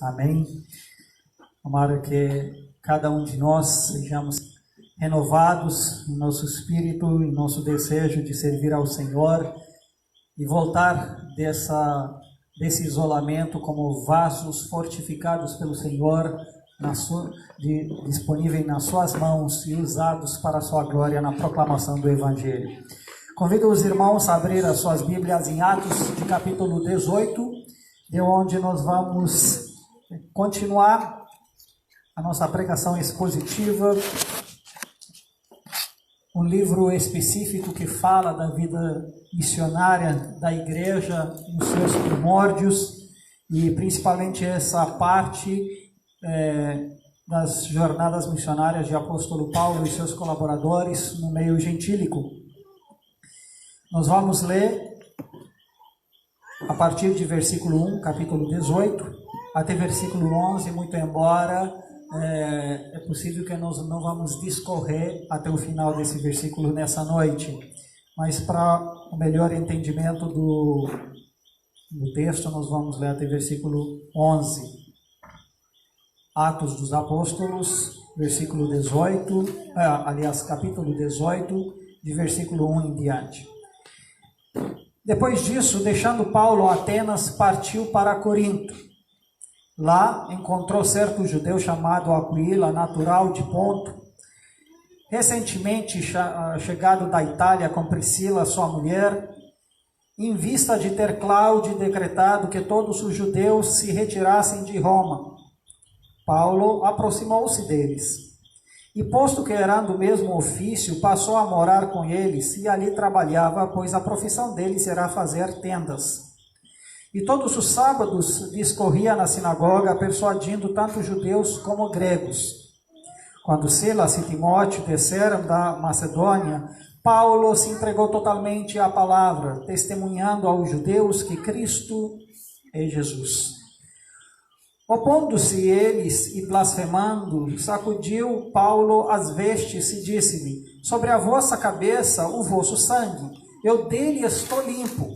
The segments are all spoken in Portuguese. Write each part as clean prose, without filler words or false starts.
Amém. Tomara que cada um de nós sejamos renovados em nosso espírito, em nosso desejo de servir ao Senhor e voltar desse isolamento como vasos fortificados pelo Senhor, disponíveis nas suas mãos e usados para a sua glória na proclamação do Evangelho. Convido os irmãos a abrir as suas Bíblias em Atos de capítulo 18, de onde nós vamos continuar a nossa pregação expositiva, um livro específico que fala da vida missionária da igreja nos seus primórdios e principalmente essa parte das jornadas missionárias de apóstolo Paulo e seus colaboradores no meio gentílico. Nós vamos ler a partir de versículo 1, capítulo 18, até versículo 11, muito embora é possível que nós não vamos discorrer até o final desse versículo nessa noite, mas para o melhor entendimento do texto, nós vamos ler até versículo 11. Atos dos Apóstolos, versículo 18, capítulo 18, de versículo 1 em diante. Depois disso, deixando Paulo Atenas, partiu para Corinto. Lá encontrou certo judeu chamado Aquila, natural de Ponto, recentemente chegado da Itália com Priscila, sua mulher, em vista de ter Cláudio decretado que todos os judeus se retirassem de Roma. Paulo aproximou-se deles. E posto que eram do mesmo ofício, passou a morar com eles e ali trabalhava, pois a profissão deles era fazer tendas. E todos os sábados discorria na sinagoga, persuadindo tanto judeus como gregos. Quando Silas e Timóteo desceram da Macedônia, Paulo se entregou totalmente à palavra, testemunhando aos judeus que Cristo é Jesus. Opondo-se eles e blasfemando, sacudiu Paulo as vestes e disse-lhe: sobre a vossa cabeça o vosso sangue, eu dele estou limpo.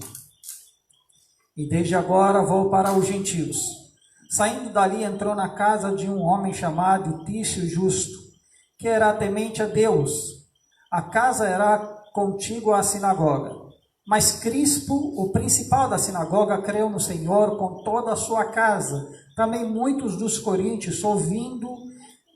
E desde agora vou para os gentios. Saindo dali, entrou na casa de um homem chamado Tício Justo, que era temente a Deus. A casa era contígua à sinagoga. Mas Crispo, o principal da sinagoga, creu no Senhor com toda a sua casa. Também muitos dos coríntios, ouvindo,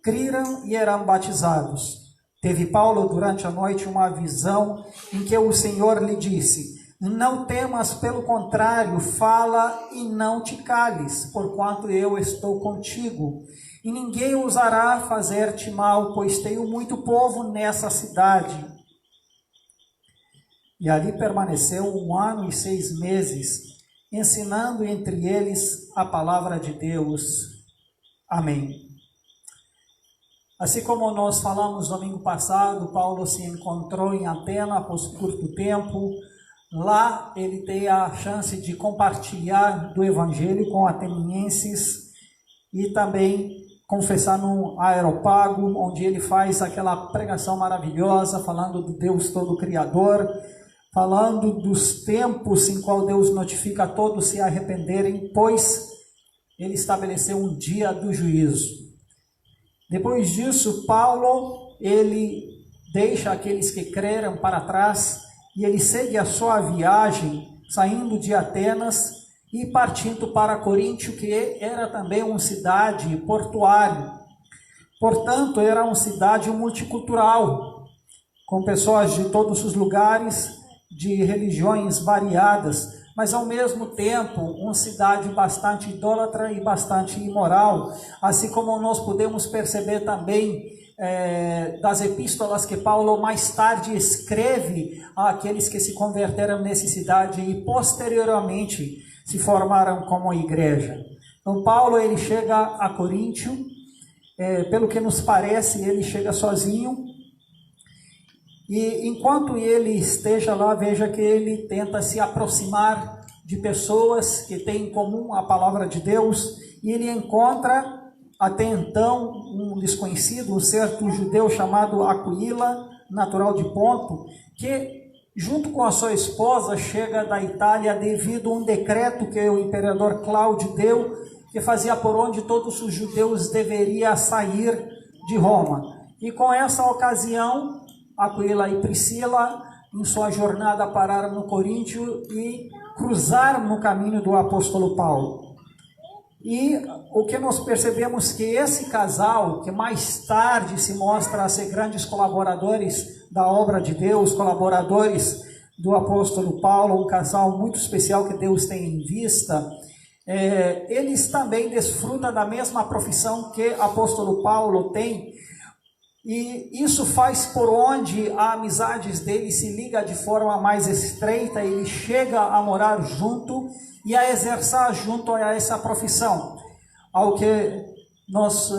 creram e eram batizados. Teve Paulo durante a noite uma visão em que o Senhor lhe disse: não temas, pelo contrário, fala e não te cales, porquanto eu estou contigo. E ninguém ousará fazer-te mal, pois tenho muito povo nessa cidade. E ali permaneceu 1 ano e 6 meses, ensinando entre eles a palavra de Deus. Amém. Assim como nós falamos domingo passado, Paulo se encontrou em Atenas após curto tempo. Lá ele tem a chance de compartilhar do Evangelho com atenienses e também confessar no Areópago, onde ele faz aquela pregação maravilhosa, falando do Deus Todo-Criador, falando dos tempos em qual Deus notifica a todos se arrependerem, pois ele estabeleceu um dia do juízo. Depois disso, Paulo, ele deixa aqueles que creram para trás e ele segue a sua viagem, saindo de Atenas e partindo para Corinto, que era também uma cidade portuária. Portanto, era uma cidade multicultural, com pessoas de todos os lugares, de religiões variadas, mas ao mesmo tempo uma cidade bastante idólatra e bastante imoral, assim como nós podemos perceber também das epístolas que Paulo mais tarde escreve àqueles que se converteram nessa cidade e posteriormente se formaram como igreja. Então Paulo ele chega a Coríntio, pelo que nos parece ele chega sozinho, e enquanto ele esteja lá, veja que ele tenta se aproximar de pessoas que têm em comum a palavra de Deus, e ele encontra até então um desconhecido, um certo judeu chamado Aquila, natural de Ponto, que junto com a sua esposa chega da Itália devido a um decreto que o imperador Cláudio deu que fazia por onde todos os judeus deveriam sair de Roma. E com essa ocasião, Aquila e Priscila, em sua jornada, pararam no Coríntio e cruzaram no caminho do apóstolo Paulo. E o que nós percebemos que esse casal, que mais tarde se mostra a ser grandes colaboradores da obra de Deus, colaboradores do apóstolo Paulo, um casal muito especial que Deus tem em vista, eles também desfrutam da mesma profissão que o apóstolo Paulo tem, e isso faz por onde a amizade deles se liga de forma mais estreita, ele chega a morar junto e a exercer junto a essa profissão. Ao que nós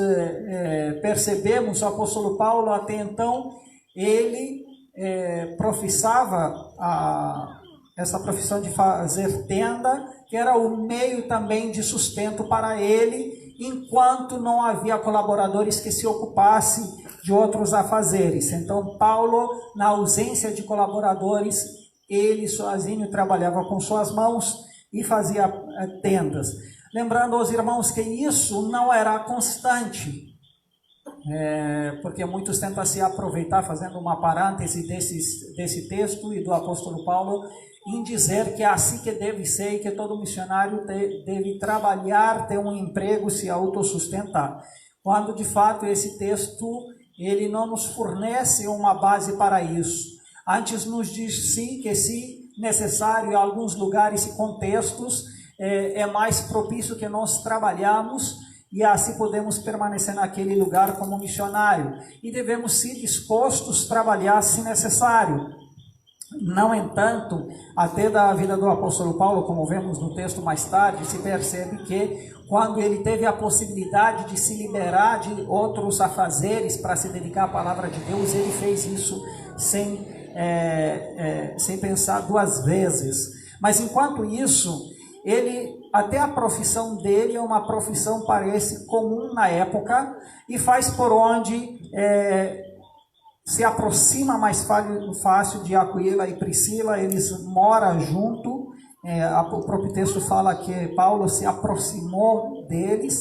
percebemos, o apóstolo Paulo até então, ele professava essa profissão de fazer tenda, que era o meio também de sustento para ele, enquanto não havia colaboradores que se ocupassem de outros afazeres. Então, Paulo, na ausência de colaboradores, ele sozinho trabalhava com suas mãos e fazia tendas. Lembrando aos irmãos que isso não era constante, porque muitos tentam se aproveitar, fazendo uma parêntese desse texto e do apóstolo Paulo, em dizer que é assim que deve ser e que todo missionário deve trabalhar, ter um emprego, se autossustentar. Quando de fato esse texto ele não nos fornece uma base para isso. Antes nos diz sim que se necessário em alguns lugares e contextos é mais propício que nós trabalhamos e assim podemos permanecer naquele lugar como missionário. E devemos ser dispostos a trabalhar se necessário. No entanto, até da vida do apóstolo Paulo, como vemos no texto mais tarde, se percebe que quando ele teve a possibilidade de se liberar de outros afazeres para se dedicar à palavra de Deus, ele fez isso sem pensar duas vezes. Mas enquanto isso, até a profissão dele é uma profissão, parece, comum na época, e faz por onde se aproxima mais fácil de Aquila e Priscila. Eles moram junto. O próprio texto fala que Paulo se aproximou deles,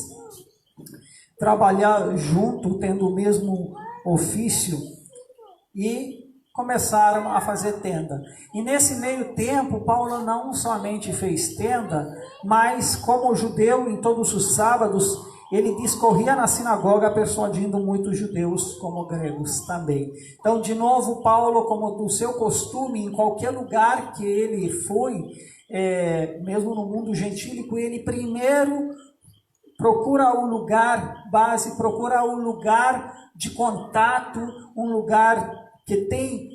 trabalhar junto, tendo o mesmo ofício, e começaram a fazer tenda. E nesse meio tempo, Paulo não somente fez tenda, mas como judeu, em todos os sábados, ele discorria na sinagoga, persuadindo muitos judeus como gregos também. Então, de novo, Paulo, como do seu costume, em qualquer lugar que ele foi, mesmo no mundo gentílico, ele primeiro procura um lugar base, procura um lugar de contato, um lugar que tem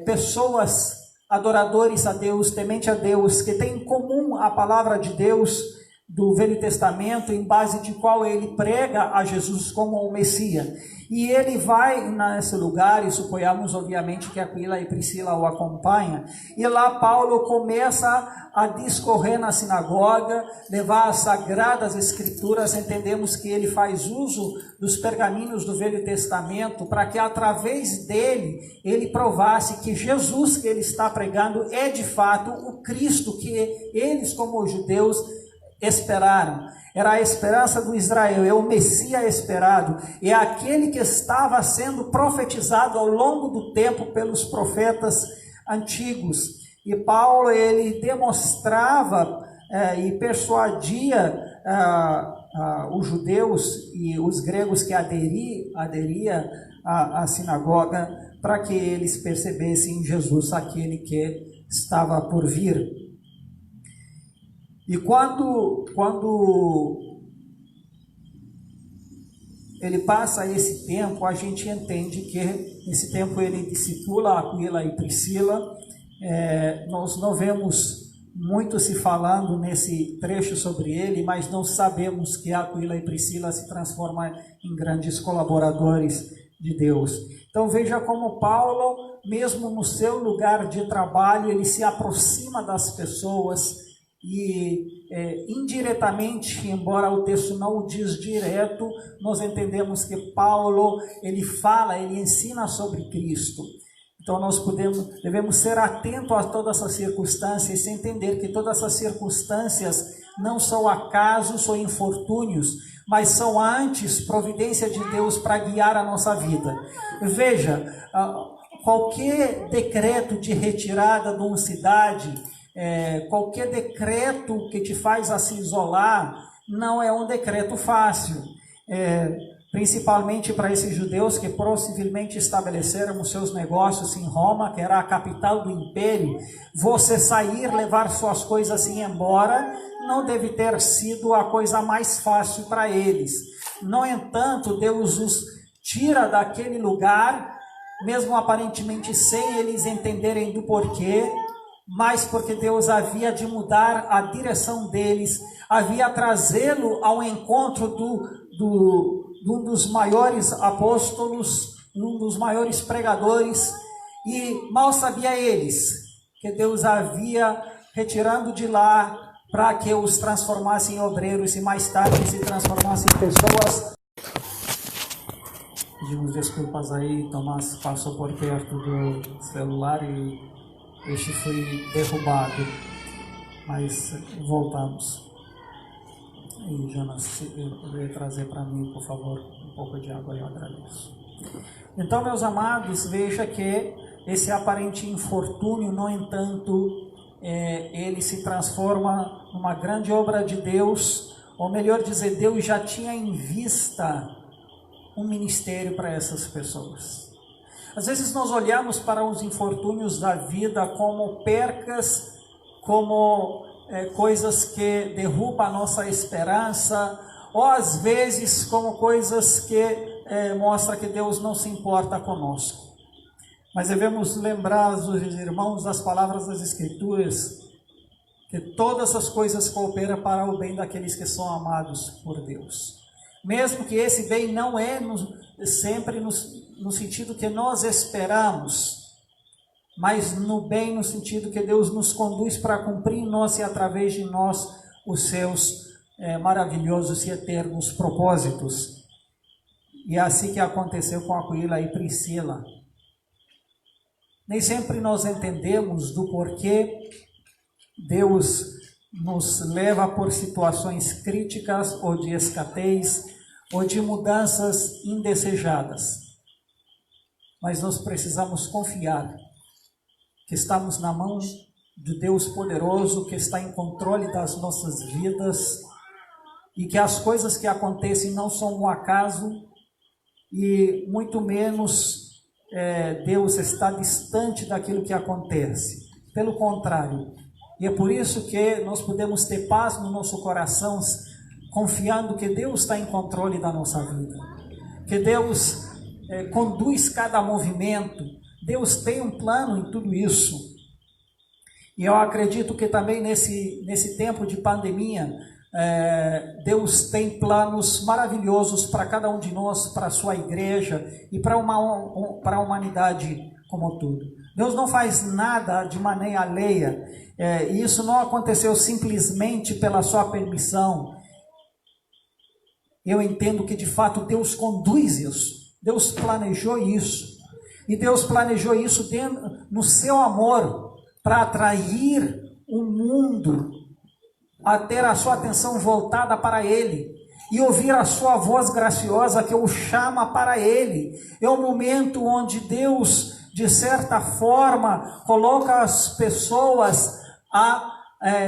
pessoas adoradores a Deus, temente a Deus, que tem em comum a palavra de Deus do Velho Testamento, em base de qual ele prega a Jesus como o Messias. E ele vai nesse lugar, e suponhamos obviamente que Aquila e Priscila o acompanham, e lá Paulo começa a discorrer na sinagoga, levar as sagradas escrituras. Entendemos que ele faz uso dos pergaminhos do Velho Testamento, para que através dele, ele provasse que Jesus que ele está pregando é de fato o Cristo que eles, como judeus, esperaram. Era a esperança do Israel, é o Messias esperado, é aquele que estava sendo profetizado ao longo do tempo pelos profetas antigos. E Paulo, ele demonstrava e persuadia os judeus e os gregos que aderiam à sinagoga, para que eles percebessem em Jesus aquele que estava por vir. E quando ele passa esse tempo, a gente entende que nesse tempo ele discipula Aquila e Priscila. Nós não vemos muito se falando nesse trecho sobre ele, mas não sabemos que Aquila e Priscila se transformam em grandes colaboradores de Deus. Então veja como Paulo, mesmo no seu lugar de trabalho, ele se aproxima das pessoas. E indiretamente, embora o texto não o diz direto, nós entendemos que Paulo, ele ensina sobre Cristo. Então nós devemos ser atentos a todas essas circunstâncias e entender que todas essas circunstâncias não são acasos ou infortúnios, mas são antes providência de Deus para guiar a nossa vida. Veja, qualquer decreto de retirada de uma cidade, qualquer decreto que te faz se isolar, não é um decreto fácil. Principalmente para esses judeus que possivelmente estabeleceram os seus negócios em Roma, que era a capital do império, você sair, levar suas coisas e ir embora, não deve ter sido a coisa mais fácil para eles. No entanto, Deus os tira daquele lugar, mesmo aparentemente sem eles entenderem do porquê, mas porque Deus havia de mudar a direção deles, havia trazê-lo ao encontro de um dos maiores apóstolos, um dos maiores pregadores, e mal sabia eles que Deus havia retirando de lá para que os transformasse em obreiros e mais tarde se transformasse em pessoas. Pedimos desculpas aí, Tomás passou por perto do celular e este foi derrubado, mas voltamos. E Jonas, se puder trazer para mim, por favor, um pouco de água, eu agradeço. Então, meus amados, veja que esse aparente infortúnio, no entanto, ele se transforma numa grande obra de Deus, ou melhor dizer, Deus já tinha em vista um ministério para essas pessoas. Às vezes nós olhamos para os infortúnios da vida como percas, como coisas que derrubam a nossa esperança, ou às vezes como coisas que mostram que Deus não se importa conosco. Mas devemos lembrar os irmãos das palavras das Escrituras, que todas as coisas cooperam para o bem daqueles que são amados por Deus. Mesmo que esse bem não é sempre no sentido que nós esperamos, mas no bem no sentido que Deus nos conduz para cumprir em nós e através de nós os seus maravilhosos e eternos propósitos. E é assim que aconteceu com Aquila e Priscila. Nem sempre nós entendemos do porquê Deus nos leva por situações críticas ou de escassez ou de mudanças indesejadas. Mas nós precisamos confiar que estamos na mão de Deus poderoso, que está em controle das nossas vidas e que as coisas que acontecem não são um acaso e muito menos Deus está distante daquilo que acontece. Pelo contrário, e é por isso que nós podemos ter paz no nosso coração, confiando que Deus está em controle da nossa vida, que Deus conduz cada movimento, Deus tem um plano em tudo isso. E eu acredito que também nesse tempo de pandemia, Deus tem planos maravilhosos para cada um de nós, para a sua igreja e para a humanidade como tudo. Deus não faz nada de maneira alheia, e isso não aconteceu simplesmente pela sua permissão. Eu entendo que de fato Deus conduz isso, Deus planejou isso, e Deus planejou isso no seu amor para atrair o mundo a ter a sua atenção voltada para Ele e ouvir a sua voz graciosa que o chama para Ele. É um momento onde Deus, de certa forma, coloca as pessoas a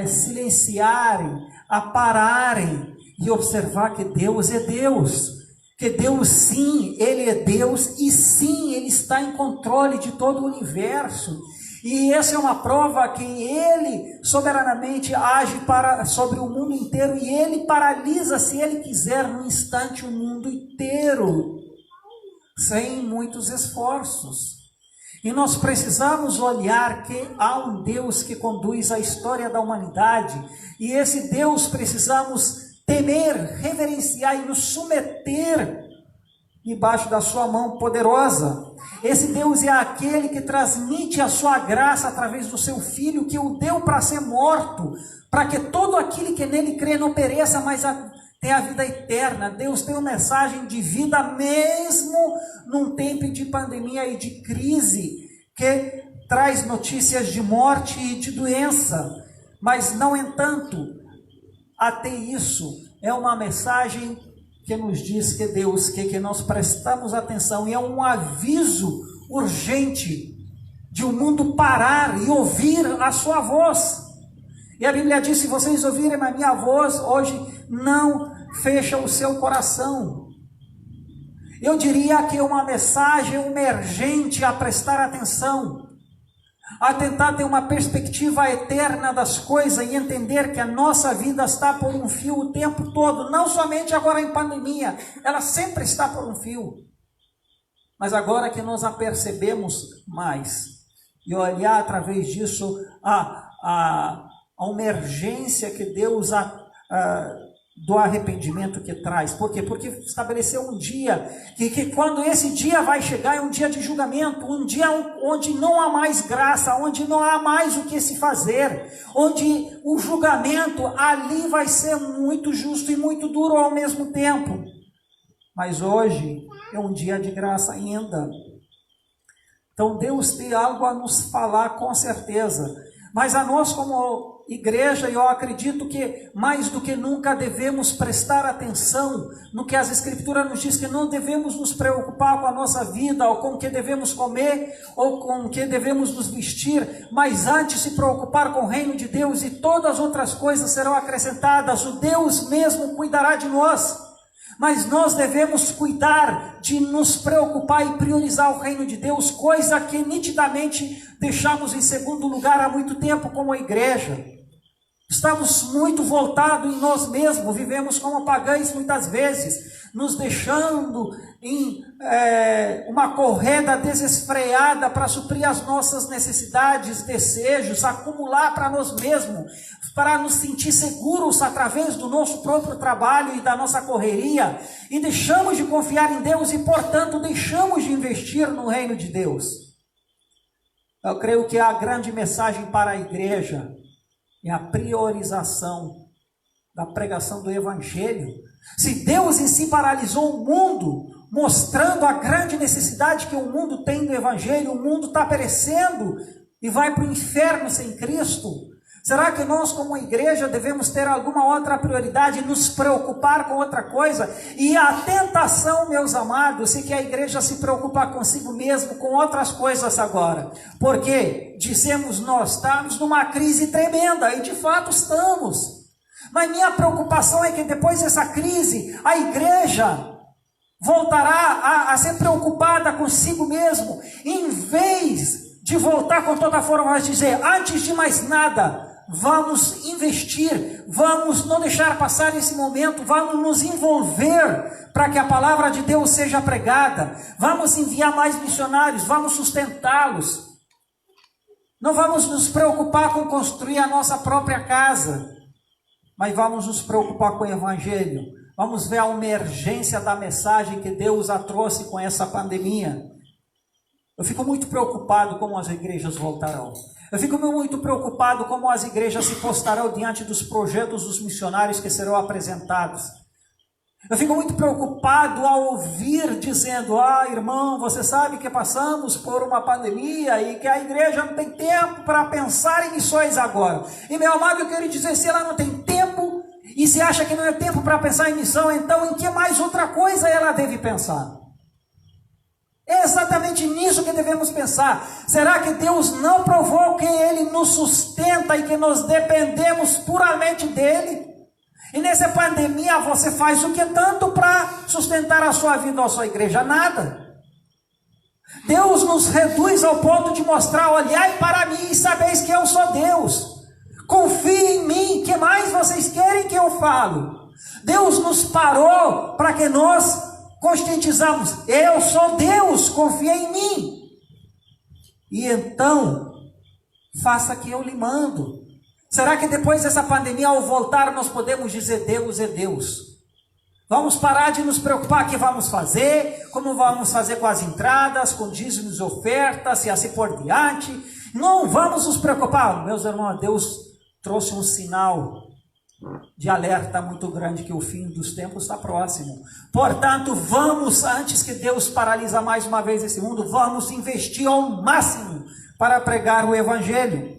silenciarem, a pararem e observar que Deus é Deus. Que Deus, sim, Ele é Deus e sim, Ele está em controle de todo o universo. E essa é uma prova que Ele soberanamente age sobre o mundo inteiro e Ele paralisa, se Ele quiser, no instante o mundo inteiro, sem muitos esforços. E nós precisamos olhar que há um Deus que conduz a história da humanidade e esse Deus precisamos temer, reverenciar e nos submeter debaixo da sua mão poderosa. Esse Deus é aquele que transmite a sua graça através do seu Filho, que o deu para ser morto, para que todo aquele que nele crê não pereça, mas tenha a vida eterna. Deus tem uma mensagem de vida mesmo num tempo de pandemia e de crise, que traz notícias de morte e de doença. Mas, no entanto, até isso é uma mensagem que nos diz que Deus quer que nós prestamos atenção, e é um aviso urgente de o mundo parar e ouvir a sua voz. E a Bíblia diz: se vocês ouvirem a minha voz hoje, não fecha o seu coração. Eu diria que é uma mensagem emergente a prestar atenção, a tentar ter uma perspectiva eterna das coisas e entender que a nossa vida está por um fio o tempo todo, não somente agora em pandemia, ela sempre está por um fio. Mas agora que nós a percebemos mais, e olhar através disso a emergência que Deus do arrependimento que traz. Por quê? Porque estabeleceu um dia, que quando esse dia vai chegar, é um dia de julgamento, um dia onde não há mais graça, onde não há mais o que se fazer, onde o julgamento ali vai ser muito justo e muito duro ao mesmo tempo. Mas hoje é um dia de graça ainda. Então Deus tem algo a nos falar com certeza. Mas a nós como igreja, eu acredito que mais do que nunca devemos prestar atenção no que as Escrituras nos diz, que não devemos nos preocupar com a nossa vida, ou com o que devemos comer, ou com o que devemos nos vestir, mas antes se preocupar com o reino de Deus, e todas as outras coisas serão acrescentadas. O Deus mesmo cuidará de nós. Mas nós devemos cuidar de nos preocupar e priorizar o reino de Deus, coisa que nitidamente deixamos em segundo lugar há muito tempo como a igreja. Estamos muito voltados em nós mesmos, vivemos como pagãos muitas vezes, nos deixando em uma corrida desesfreada para suprir as nossas necessidades, desejos, acumular para nós mesmos, para nos sentir seguros através do nosso próprio trabalho e da nossa correria, e deixamos de confiar em Deus e, portanto, deixamos de investir no reino de Deus. Eu creio que a grande mensagem para a igreja é a priorização da pregação do Evangelho. Se Deus em si paralisou o mundo, mostrando a grande necessidade que o mundo tem do Evangelho, o mundo está perecendo e vai para o inferno sem Cristo, será que nós como igreja devemos ter alguma outra prioridade, nos preocupar com outra coisa? E a tentação, meus amados, é que a igreja se preocupar consigo mesmo, com outras coisas agora. Porque dizemos nós, estamos numa crise tremenda, e de fato estamos. Mas minha preocupação é que depois dessa crise, a igreja voltará a ser preocupada consigo mesmo, em vez de voltar com toda a forma a dizer: antes de mais nada, vamos investir, vamos não deixar passar esse momento, vamos nos envolver para que a palavra de Deus seja pregada, vamos enviar mais missionários, vamos sustentá-los. Não vamos nos preocupar com construir a nossa própria casa, mas vamos nos preocupar com o Evangelho. Vamos ver a emergência da mensagem que Deus a trouxe com essa pandemia. Eu fico muito preocupado como as igrejas voltarão. Eu fico muito preocupado como as igrejas se postarão diante dos projetos dos missionários que serão apresentados. Eu fico muito preocupado ao ouvir dizendo: irmão, você sabe que passamos por uma pandemia e que a igreja não tem tempo para pensar em missões agora. E meu amado, eu quero dizer, se ela não tem tempo e se acha que não é tempo para pensar em missão, então em que mais outra coisa ela deve pensar? É exatamente nisso que devemos pensar. Será que Deus não provou que Ele nos sustenta e que nós dependemos puramente dEle? E nessa pandemia você faz o que tanto para sustentar a sua vida ou a sua igreja? Nada. Deus nos reduz ao ponto de mostrar: olhai para mim e sabeis que eu sou Deus. Confiem em mim, que mais vocês querem que eu falo? Deus nos parou para que nós conscientizamos: eu sou Deus, confia em mim. E então, faça que eu lhe mando. Será que depois dessa pandemia, ao voltar, nós podemos dizer: Deus é Deus? Vamos parar de nos preocupar o que vamos fazer, como vamos fazer com as entradas, com dízimos e ofertas, e assim por diante. Não vamos nos preocupar. Meus irmãos, Deus trouxe um sinal de alerta muito grande, que o fim dos tempos está próximo. Portanto, vamos, antes que Deus paralisa mais uma vez esse mundo, vamos investir ao máximo para pregar o Evangelho.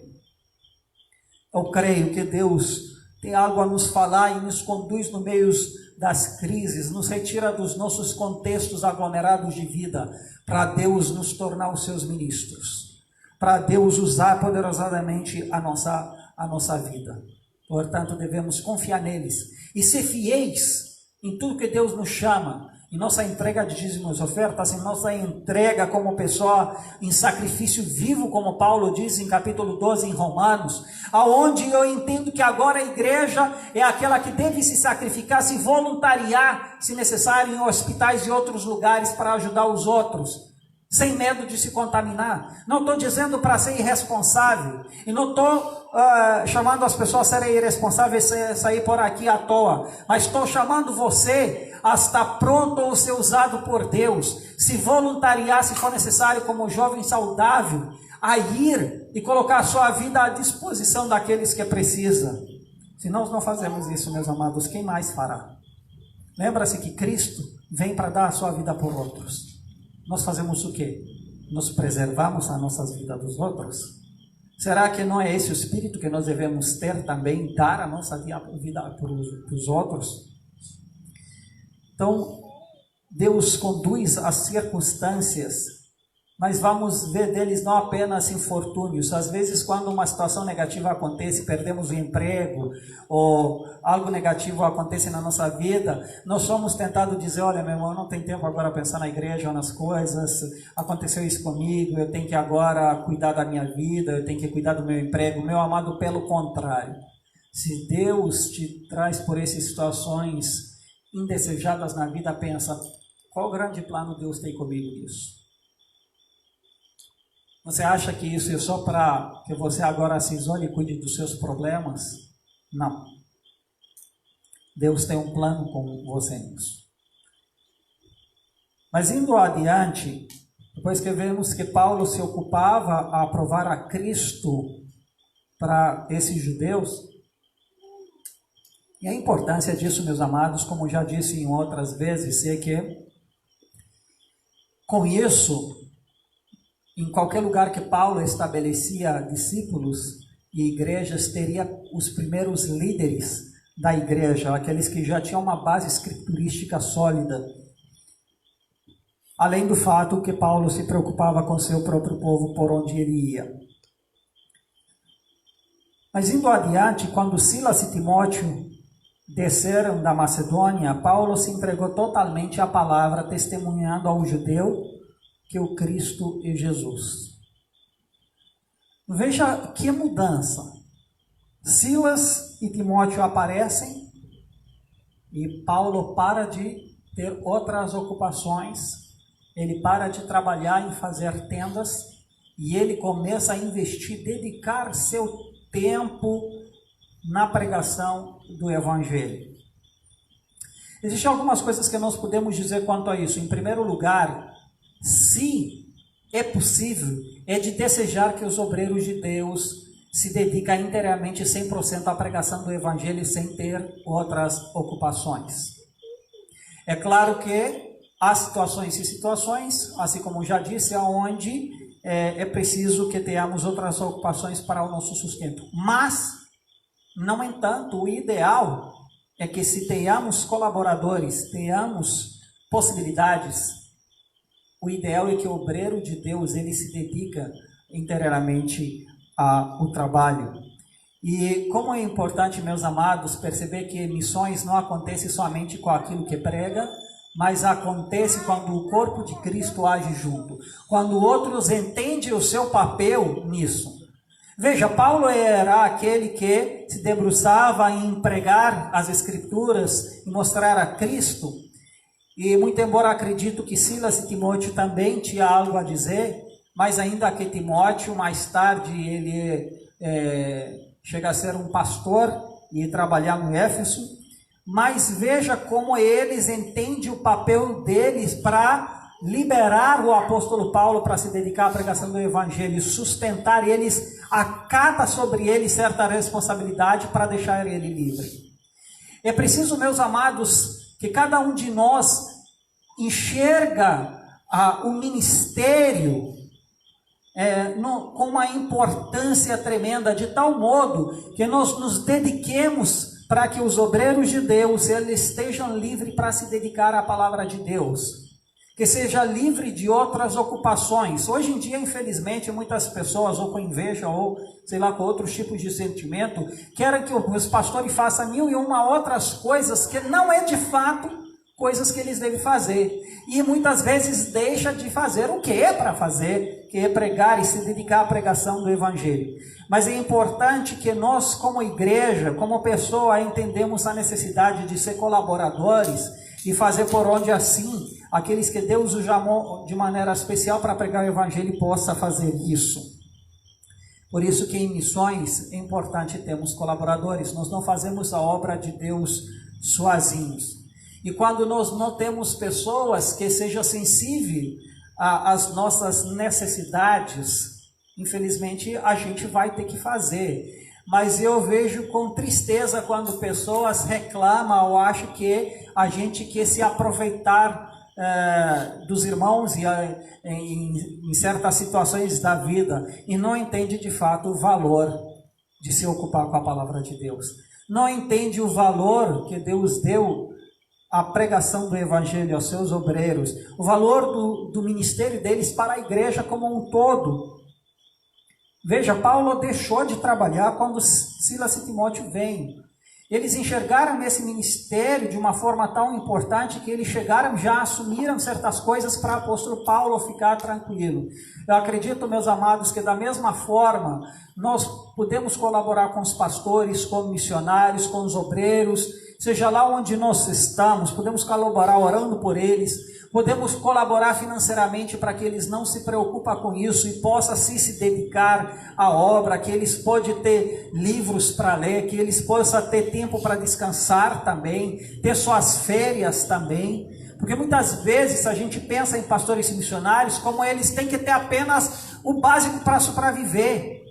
Eu creio que Deus tem algo a nos falar e nos conduz no meio das crises, nos retira dos nossos contextos aglomerados de vida, para Deus nos tornar os seus ministros, para Deus usar poderosamente a nossa vida. Portanto, devemos confiar neles e ser fiéis em tudo que Deus nos chama, em nossa entrega de dízimos e ofertas, em nossa entrega como pessoa em sacrifício vivo, como Paulo diz em capítulo 12 em Romanos, aonde eu entendo que agora a igreja é aquela que deve se sacrificar, se voluntariar, se necessário, em hospitais e outros lugares para ajudar os outros, sem medo de se contaminar. Não estou dizendo para ser irresponsável, e não estou chamando as pessoas a serem irresponsáveis e sair por aqui à toa, mas estou chamando você a estar pronto ou ser usado por Deus, se voluntariar se for necessário como jovem saudável, a ir e colocar a sua vida à disposição daqueles que precisam. Se nós não fazemos isso, meus amados, quem mais fará? Lembra-se que Cristo vem para dar a sua vida por outros. Nós fazemos o quê? Nós preservamos as nossas vidas dos outros? Será que não é esse o espírito que nós devemos ter também, dar a nossa vida para os outros? Então, Deus conduz as circunstâncias, mas vamos ver deles não apenas infortúnios. Às vezes, quando uma situação negativa acontece, perdemos o emprego, ou algo negativo acontece na nossa vida, nós somos tentados dizer, olha, meu irmão, não tem tempo agora pensar na igreja ou nas coisas, aconteceu isso comigo, eu tenho que agora cuidar da minha vida, eu tenho que cuidar do meu emprego. Meu amado, pelo contrário, se Deus te traz por essas situações indesejadas na vida, pensa, qual grande plano Deus tem comigo nisso? Você acha que isso é só para que você agora se isole e cuide dos seus problemas? Não. Deus tem um plano com você nisso. Mas indo adiante, depois que vemos que Paulo se ocupava a provar a Cristo para esses judeus, e a importância disso, meus amados, como já disse em outras vezes, é que com isso, em qualquer lugar que Paulo estabelecia discípulos e igrejas, teria os primeiros líderes da igreja, aqueles que já tinham uma base escriturística sólida. Além do fato que Paulo se preocupava com seu próprio povo por onde ele ia. Mas indo adiante, quando Silas e Timóteo desceram da Macedônia, Paulo se entregou totalmente à palavra, testemunhando ao judeu que o Cristo é Jesus. Veja que mudança. Silas e Timóteo aparecem e Paulo para de ter outras ocupações, ele para de trabalhar em fazer tendas e ele começa a investir, dedicar seu tempo na pregação do Evangelho. Existem algumas coisas que nós podemos dizer quanto a isso. Em primeiro lugar, se é possível, é de desejar que os obreiros de Deus se dediquem inteiramente 100% à pregação do Evangelho sem ter outras ocupações. É claro que há situações e situações, assim como já disse, onde é preciso que tenhamos outras ocupações para o nosso sustento. Mas, no entanto, o ideal é que se tenhamos colaboradores, tenhamos possibilidades, o ideal é que o obreiro de Deus ele se dedica inteiramente ao trabalho. E como é importante, meus amados, perceber que missões não acontecem somente com aquilo que prega, mas acontece quando o corpo de Cristo age junto, quando outros entendem o seu papel nisso. Veja, Paulo era aquele que se debruçava em pregar as Escrituras e mostrar a Cristo. E muito embora acredito que Silas e Timóteo também tinham algo a dizer, mas ainda que Timóteo, mais tarde, ele chega a ser um pastor e trabalhar no Éfeso. Mas veja como eles entendem o papel deles para liberar o apóstolo Paulo para se dedicar à pregação do Evangelho, sustentar eles, acata sobre ele certa responsabilidade para deixar ele livre. É preciso, meus amados, que cada um de nós enxerga o ministério com uma importância tremenda, de tal modo que nós nos dediquemos para que os obreiros de Deus eles estejam livres para se dedicar à palavra de Deus, que seja livre de outras ocupações. Hoje em dia, infelizmente, muitas pessoas, ou com inveja, ou sei lá, com outros tipos de sentimento, querem que os pastores façam 1001 outras coisas que não é de fato coisas que eles devem fazer. E muitas vezes deixa de fazer o que é para fazer, que é pregar e se dedicar à pregação do Evangelho. Mas é importante que nós, como igreja, como pessoa, entendemos a necessidade de ser colaboradores e fazer por onde assim aqueles que Deus os chamou de maneira especial para pregar o Evangelho possa fazer isso. Por isso que em missões é importante termos colaboradores. Nós não fazemos a obra de Deus sozinhos. E quando nós não temos pessoas que sejam sensíveis às nossas necessidades, infelizmente a gente vai ter que fazer. Mas eu vejo com tristeza quando pessoas reclamam ou acham que a gente quer se aproveitar dos irmãos em certas situações da vida e não entende de fato o valor de se ocupar com a palavra de Deus. Não entende o valor que Deus deu à pregação do Evangelho aos seus obreiros, o valor do ministério deles para a igreja como um todo. Veja, Paulo deixou de trabalhar quando Silas e Timóteo vêm. Eles enxergaram esse ministério de uma forma tão importante que eles chegaram, já assumiram certas coisas para o apóstolo Paulo ficar tranquilo. Eu acredito, meus amados, que da mesma forma nós podemos colaborar com os pastores, com missionários, com os obreiros, seja lá onde nós estamos, podemos colaborar orando por eles, podemos colaborar financeiramente para que eles não se preocupem com isso e possam se dedicar à obra, que eles possam ter livros para ler, que eles possam ter tempo para descansar também, ter suas férias também, porque muitas vezes a gente pensa em pastores e missionários como eles têm que ter apenas o básico para sobreviver,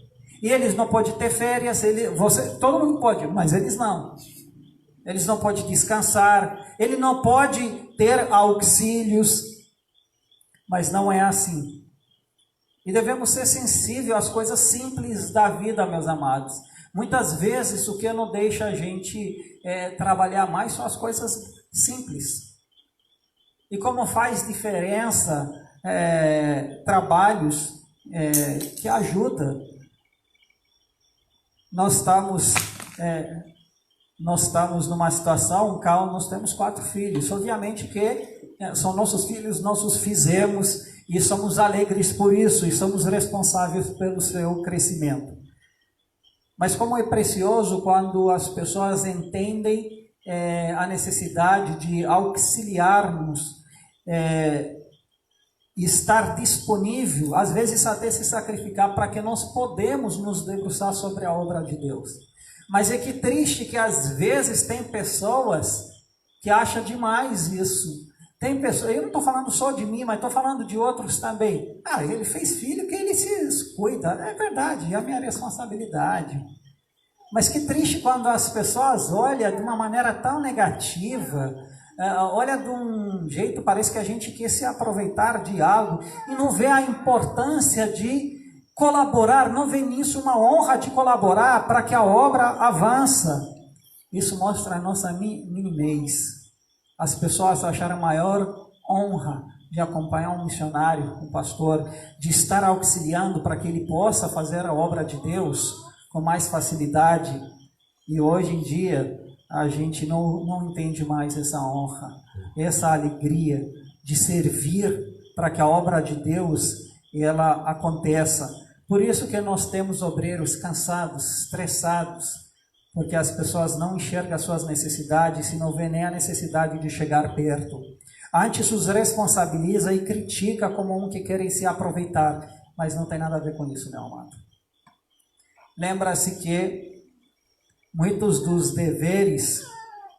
e eles não podem ter férias, todo mundo pode, mas eles não. Eles não podem descansar, ele não pode ter auxílios, mas não é assim. E devemos ser sensíveis às coisas simples da vida, meus amados. Muitas vezes o que não deixa a gente trabalhar mais são as coisas simples. E como faz diferença trabalhos que ajudam. Nós estamos numa situação, nós temos 4 filhos, obviamente que são nossos filhos, nós os fizemos e somos alegres por isso e somos responsáveis pelo seu crescimento. Mas como é precioso quando as pessoas entendem a necessidade de auxiliarmos, estar disponível, às vezes até se sacrificar para que nós podemos nos debruçar sobre a obra de Deus. Mas é que triste que às vezes tem pessoas que acham demais isso. Tem pessoas, eu não estou falando só de mim, mas estou falando de outros também. Ele fez filho, que ele se cuida. É verdade, é a minha responsabilidade. Mas que triste quando as pessoas olham de uma maneira tão negativa, olha de um jeito, parece que a gente quer se aproveitar de algo e não vê a importância de colaborar, não vê nisso uma honra de colaborar para que a obra avança. Isso mostra a nossa minimez. As pessoas acharam maior honra de acompanhar um missionário, um pastor, de estar auxiliando para que ele possa fazer a obra de Deus com mais facilidade. E hoje em dia a gente não entende mais essa honra, essa alegria de servir para que a obra de Deus ela aconteça. Por isso que nós temos obreiros cansados, estressados, porque as pessoas não enxergam as suas necessidades e não vê nem a necessidade de chegar perto. Antes os responsabiliza e critica como um que querem se aproveitar, mas não tem nada a ver com isso, meu amado. Lembra-se que muitos dos deveres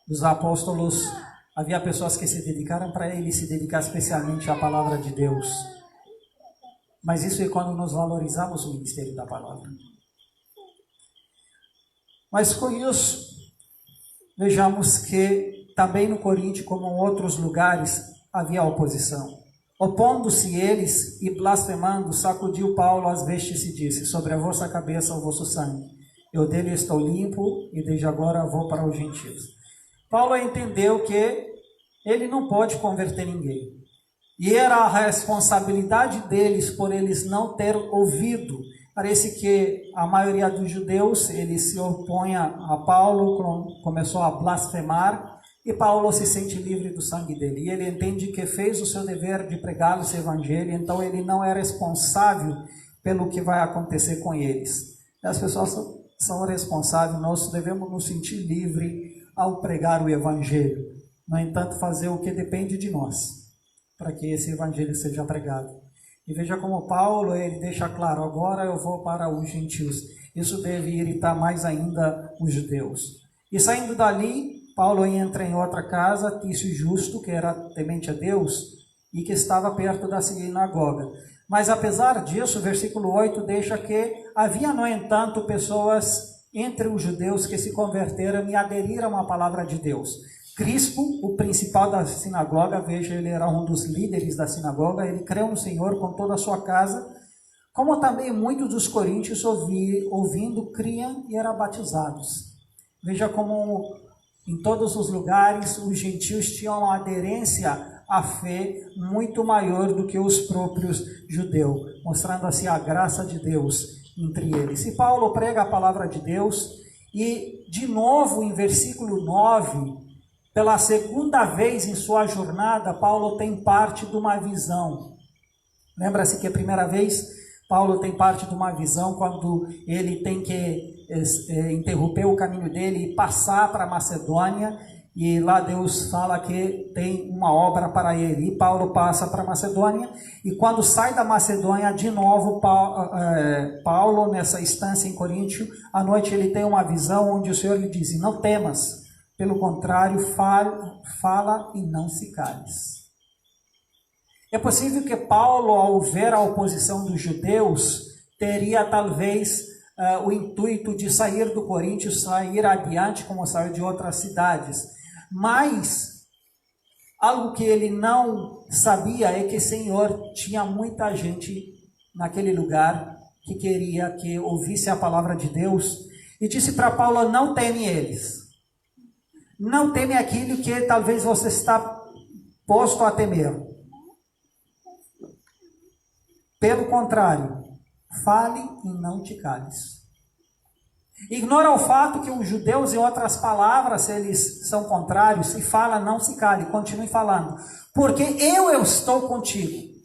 dos apóstolos, havia pessoas que se dedicaram para ele se dedicar especialmente à palavra de Deus. Mas isso é quando nós valorizamos o ministério da palavra. Mas com isso, vejamos que também no Coríntio, como em outros lugares, havia oposição. Opondo-se eles e blasfemando, sacudiu Paulo as vestes e disse: sobre a vossa cabeça o vosso sangue. eu dele estou limpo e desde agora vou para os gentios. Paulo entendeu que ele não pode converter ninguém. E era a responsabilidade deles por eles não ter ouvido. Parece que a maioria dos judeus, eles se opõem a Paulo, começou a blasfemar, e Paulo se sente livre do sangue dele. E ele entende que fez o seu dever de pregar o seu evangelho, então ele não é responsável pelo que vai acontecer com eles. As pessoas são responsáveis, nós devemos nos sentir livres ao pregar o evangelho. No entanto, fazer o que depende de nós, para que esse evangelho seja pregado. E veja como Paulo, ele deixa claro, agora eu vou para os gentios. Isso deve irritar mais ainda os judeus. E saindo dali, Paulo entra em outra casa, Tício Justo, que era temente a Deus, e que estava perto da sinagoga. Mas apesar disso, o versículo 8 deixa que havia, no entanto, pessoas entre os judeus que se converteram e aderiram à palavra de Deus. Crispo, o principal da sinagoga, veja, ele era um dos líderes da sinagoga, ele creu no Senhor com toda a sua casa, como também muitos dos coríntios ouvindo, criam e eram batizados. Veja como em todos os lugares os gentios tinham uma aderência à fé muito maior do que os próprios judeus, mostrando assim a graça de Deus entre eles. E Paulo prega a palavra de Deus, e de novo em versículo 9, pela segunda vez em sua jornada, Paulo tem parte de uma visão. Lembra-se que a primeira vez, Paulo tem parte de uma visão quando ele tem que interromper o caminho dele e passar para a Macedônia, e lá Deus fala que tem uma obra para ele, e Paulo passa para a Macedônia, e quando sai da Macedônia, de novo, Paulo, nessa estância em Coríntio, à noite ele tem uma visão onde o Senhor lhe diz, não temas, pelo contrário, fala e não se cales. É possível que Paulo, ao ver a oposição dos judeus, teria talvez o intuito de sair do Coríntio, sair adiante, como saiu de outras cidades. Mas, algo que ele não sabia é que o Senhor tinha muita gente naquele lugar que queria que ouvisse a palavra de Deus, e disse para Paulo, não teme eles. Não teme aquilo que talvez você está posto a temer. Pelo contrário, fale e não te cales. Ignora o fato que os judeus, em outras palavras, eles são contrários, e fala, não se cale, continue falando, porque eu estou contigo.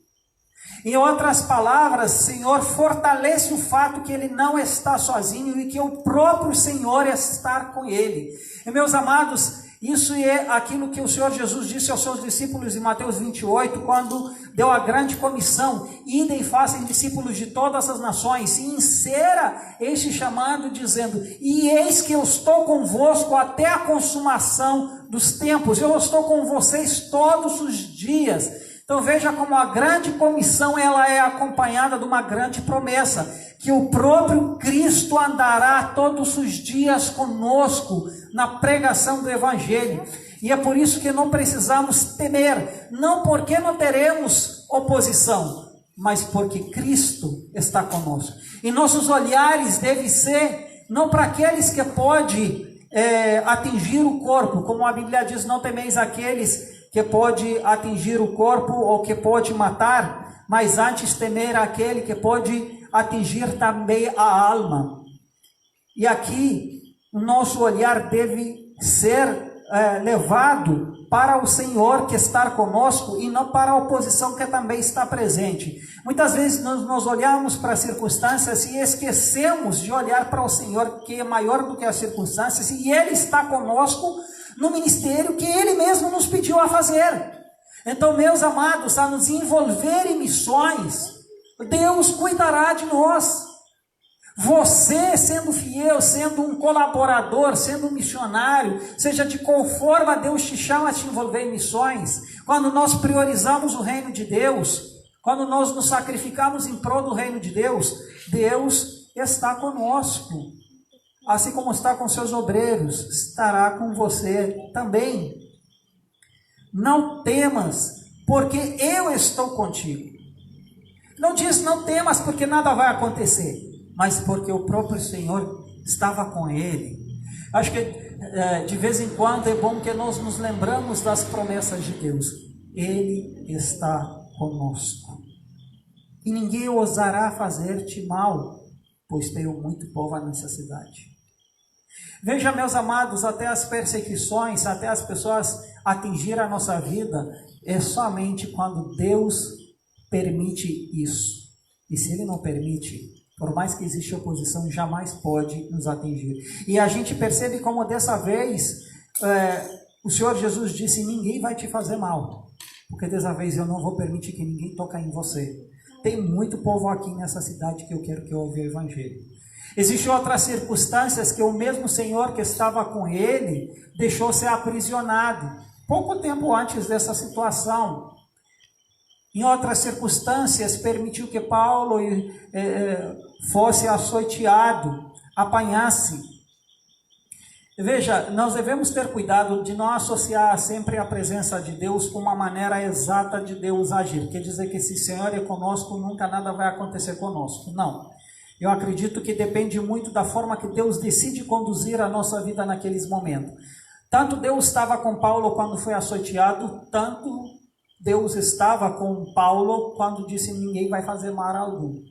Em outras palavras, Senhor, fortalece o fato que ele não está sozinho e que o próprio Senhor está com ele. E meus amados, isso é aquilo que o Senhor Jesus disse aos seus discípulos em Mateus 28, quando deu a grande comissão, idem e façam discípulos de todas as nações, e insera este chamado dizendo, e eis que eu estou convosco até a consumação dos tempos, eu estou com vocês todos os dias. Então veja como a grande comissão ela é acompanhada de uma grande promessa, que o próprio Cristo andará todos os dias conosco na pregação do Evangelho. E é por isso que não precisamos temer, não porque não teremos oposição, mas porque Cristo está conosco. E nossos olhares devem ser não para aqueles que podem atingir o corpo, como a Bíblia diz, não temeis aqueles que pode atingir o corpo ou que pode matar, mas antes temer aquele que pode atingir também a alma. E aqui, o nosso olhar deve ser levado para o Senhor que está conosco e não para a oposição que também está presente. Muitas vezes nós olhamos para as circunstâncias e esquecemos de olhar para o Senhor, que é maior do que as circunstâncias, e Ele está conosco no ministério que Ele mesmo nos pediu a fazer. Então, meus amados, a nos envolver em missões, Deus cuidará de nós. Você, sendo fiel, sendo um colaborador, sendo um missionário, seja de qual forma Deus te chama a te envolver em missões, quando nós priorizamos o reino de Deus, quando nós nos sacrificamos em prol do reino de Deus, Deus está conosco. Assim como está com seus obreiros, estará com você também. Não temas, porque eu estou contigo. Não diz não temas porque nada vai acontecer, mas porque o próprio Senhor estava com ele. Acho que de vez em quando é bom que nós nos lembramos das promessas de Deus. Ele está conosco. E ninguém ousará fazer-te mal, pois tenho muito povo à necessidade. Veja, meus amados, até as perseguições, até as pessoas atingirem a nossa vida, é somente quando Deus permite isso. E se Ele não permite, por mais que exista oposição, jamais pode nos atingir. E a gente percebe como dessa vez, o Senhor Jesus disse, ninguém vai te fazer mal, porque dessa vez eu não vou permitir que ninguém toque em você. Tem muito povo aqui nessa cidade que eu quero que ouça o Evangelho. Existem outras circunstâncias que o mesmo Senhor que estava com ele deixou ser aprisionado. Pouco tempo antes dessa situação, em outras circunstâncias, permitiu que Paulo fosse açoiteado, apanhasse. Veja, nós devemos ter cuidado de não associar sempre a presença de Deus com uma maneira exata de Deus agir. Quer dizer que se o Senhor é conosco, nunca nada vai acontecer conosco. Não. Eu acredito que depende muito da forma que Deus decide conduzir a nossa vida naqueles momentos. Tanto Deus estava com Paulo quando foi açoiteado, tanto Deus estava com Paulo quando disse ninguém vai fazer mal algum.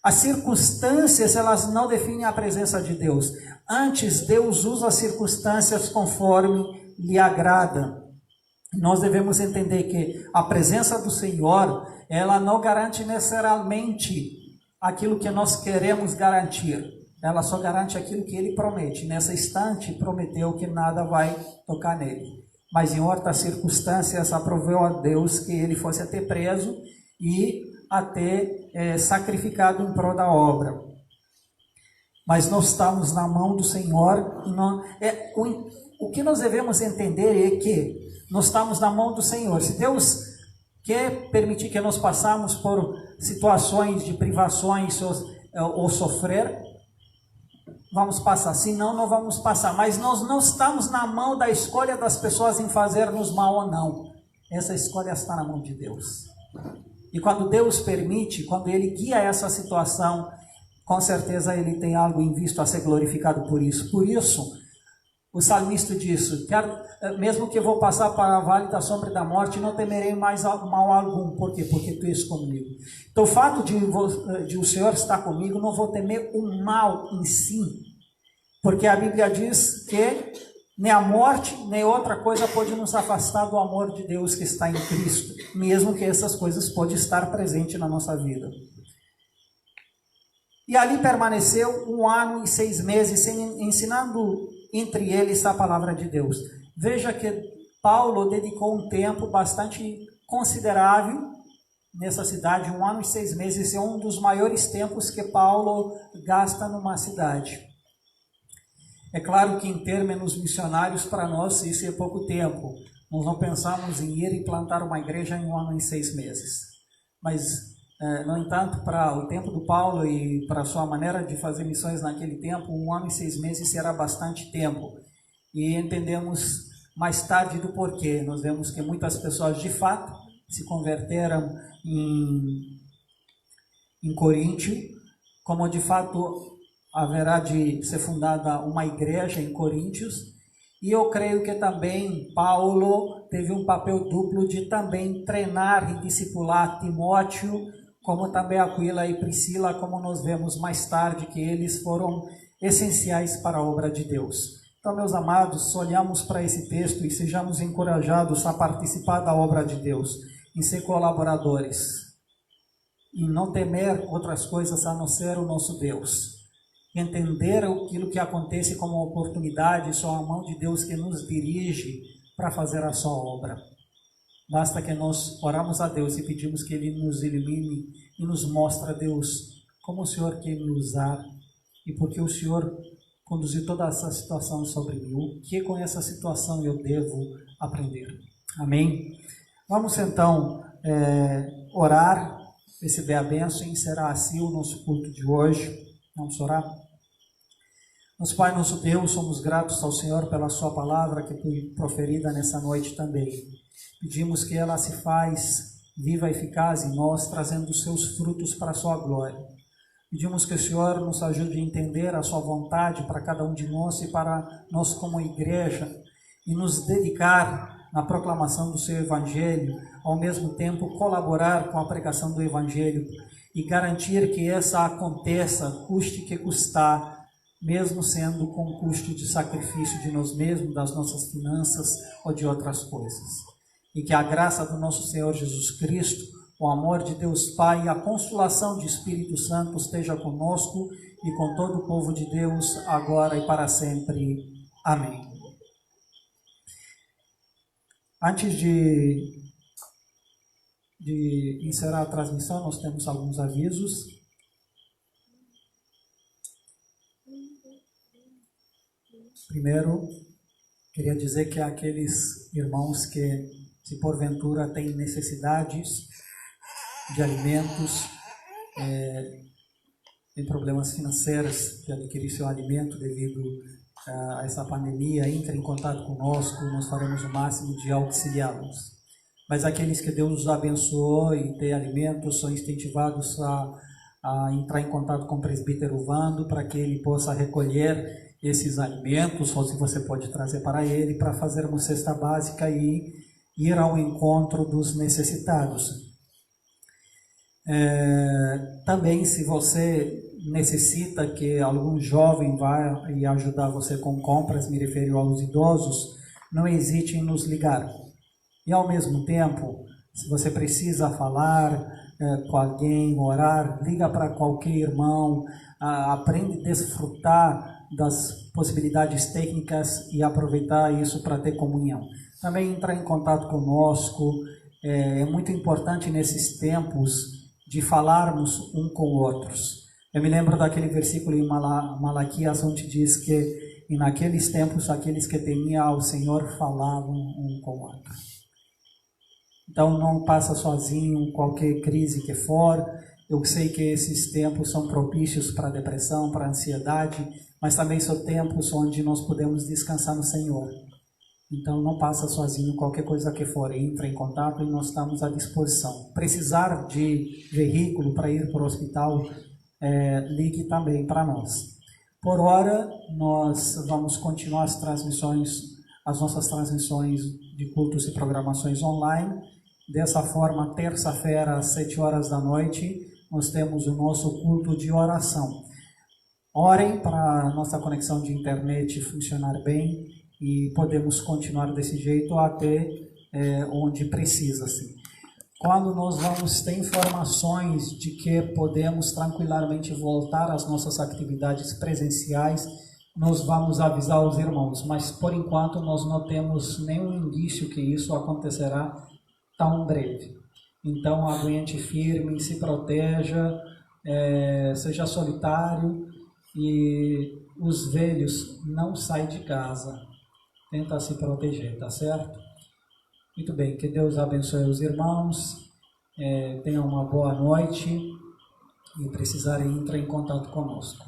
As circunstâncias, elas não definem a presença de Deus. Antes, Deus usa as circunstâncias conforme lhe agrada. Nós devemos entender que a presença do Senhor, ela não garante necessariamente aquilo que nós queremos garantir. Ela só garante aquilo que Ele promete. Nessa instante, prometeu que nada vai tocar nele. Mas em outras circunstâncias, aprovou a Deus que ele fosse até preso e até sacrificado em prol da obra. Mas nós estamos na mão do Senhor. O que nós devemos entender é que nós estamos na mão do Senhor. Se Deus quer permitir que nós passamos por situações de privações ou sofrer, vamos passar. Se não, não vamos passar. Mas nós não estamos na mão da escolha das pessoas em fazer-nos mal ou não. Essa escolha está na mão de Deus. E quando Deus permite, quando Ele guia essa situação, com certeza Ele tem algo em vista a ser glorificado por isso. Por isso, o salmista disse, mesmo que eu vou passar para a vale da sombra da morte, não temerei mais mal algum. Por quê? Porque Tu és comigo. Então o fato de o Senhor estar comigo, não vou temer o mal em si. Porque a Bíblia diz que nem a morte, nem outra coisa pode nos afastar do amor de Deus que está em Cristo. Mesmo que essas coisas podem estar presentes na nossa vida. E ali permaneceu 1 ano e 6 meses, ensinando entre eles a palavra de Deus. Veja que Paulo dedicou um tempo bastante considerável nessa cidade. 1 ano e 6 meses é um dos maiores tempos que Paulo gasta numa cidade. É claro que em termos missionários, para nós, isso é pouco tempo. Nós não pensamos em ir e plantar uma igreja em 1 ano e 6 meses. Mas, no entanto, para o tempo do Paulo e para a sua maneira de fazer missões naquele tempo, 1 ano e 6 meses era bastante tempo. E entendemos mais tarde do porquê. Nós vemos que muitas pessoas, de fato, se converteram em Coríntio, como de fato haverá de ser fundada uma igreja em Coríntios, e eu creio que também Paulo teve um papel duplo de também treinar e discipular Timóteo, como também Aquila e Priscila, como nós vemos mais tarde, que eles foram essenciais para a obra de Deus. Então, meus amados, olhamos para esse texto e sejamos encorajados a participar da obra de Deus, em ser colaboradores, em não temer outras coisas a não ser o nosso Deus. Entender aquilo que acontece como uma oportunidade, só a mão de Deus que nos dirige para fazer a sua obra. Basta que nós oramos a Deus e pedimos que Ele nos ilumine e nos mostre a Deus como o Senhor quer me usar e porque o Senhor conduziu toda essa situação sobre mim. O que com essa situação eu devo aprender? Amém? Vamos então orar, receber a bênção e encerrar assim o nosso culto de hoje. Vamos orar? Nosso Pai, nosso Deus, somos gratos ao Senhor pela sua palavra que foi proferida nessa noite também. Pedimos que ela se faz viva e eficaz em nós, trazendo os seus frutos para a sua glória. Pedimos que o Senhor nos ajude a entender a sua vontade para cada um de nós e para nós como igreja, e nos dedicar na proclamação do seu Evangelho, ao mesmo tempo colaborar com a pregação do Evangelho e garantir que essa aconteça, custe que custar, mesmo sendo com custo de sacrifício de nós mesmos, das nossas finanças ou de outras coisas. E que a graça do nosso Senhor Jesus Cristo, o amor de Deus Pai e a consolação do Espírito Santo esteja conosco e com todo o povo de Deus, agora e para sempre. Amém. Antes de encerrar a transmissão, nós temos alguns avisos. Primeiro, queria dizer que aqueles irmãos que, se porventura, têm necessidades de alimentos, têm problemas financeiros de adquirir seu alimento devido a essa pandemia, entre em contato conosco, nós faremos o máximo de auxiliá-los. Mas aqueles que Deus os abençoou e têm alimentos, são incentivados a entrar em contato com o presbítero Vando para que ele possa recolher esses alimentos, ou se você pode trazer para ele, para fazermos cesta básica e ir ao encontro dos necessitados. Também, se você necessita que algum jovem vá e ajudar você com compras, me refiro aos idosos, não hesite em nos ligar. E ao mesmo tempo, se você precisa falar com alguém, orar, liga para qualquer irmão, aprende a desfrutar das possibilidades técnicas e aproveitar isso para ter comunhão. Também entrar em contato conosco, é muito importante nesses tempos de falarmos um com outros. Eu me lembro daquele versículo em Malaquias, onde diz que e naqueles tempos aqueles que temiam ao Senhor falavam um com o outro. Então não passa sozinho qualquer crise que for. Eu sei que esses tempos são propícios para a depressão, para a ansiedade, mas também são tempos onde nós podemos descansar no Senhor. Então não passa sozinho, qualquer coisa que for, entra em contato e nós estamos à disposição. Precisar de veículo para ir para o hospital, ligue também para nós. Por hora, nós vamos continuar as nossas transmissões de cultos e programações online. Dessa forma, terça-feira, às 7 horas da noite, nós temos o nosso culto de oração. Orem para a nossa conexão de internet funcionar bem e podemos continuar desse jeito até onde precisa. Assim. Quando nós vamos ter informações de que podemos tranquilamente voltar às nossas atividades presenciais, nós vamos avisar os irmãos, mas por enquanto nós não temos nenhum indício que isso acontecerá tão breve. Então aguente firme, se proteja, seja solitário e os velhos não saem de casa. Tenta se proteger, tá certo? Muito bem, que Deus abençoe os irmãos, tenham uma boa noite e precisarem entrar em contato conosco.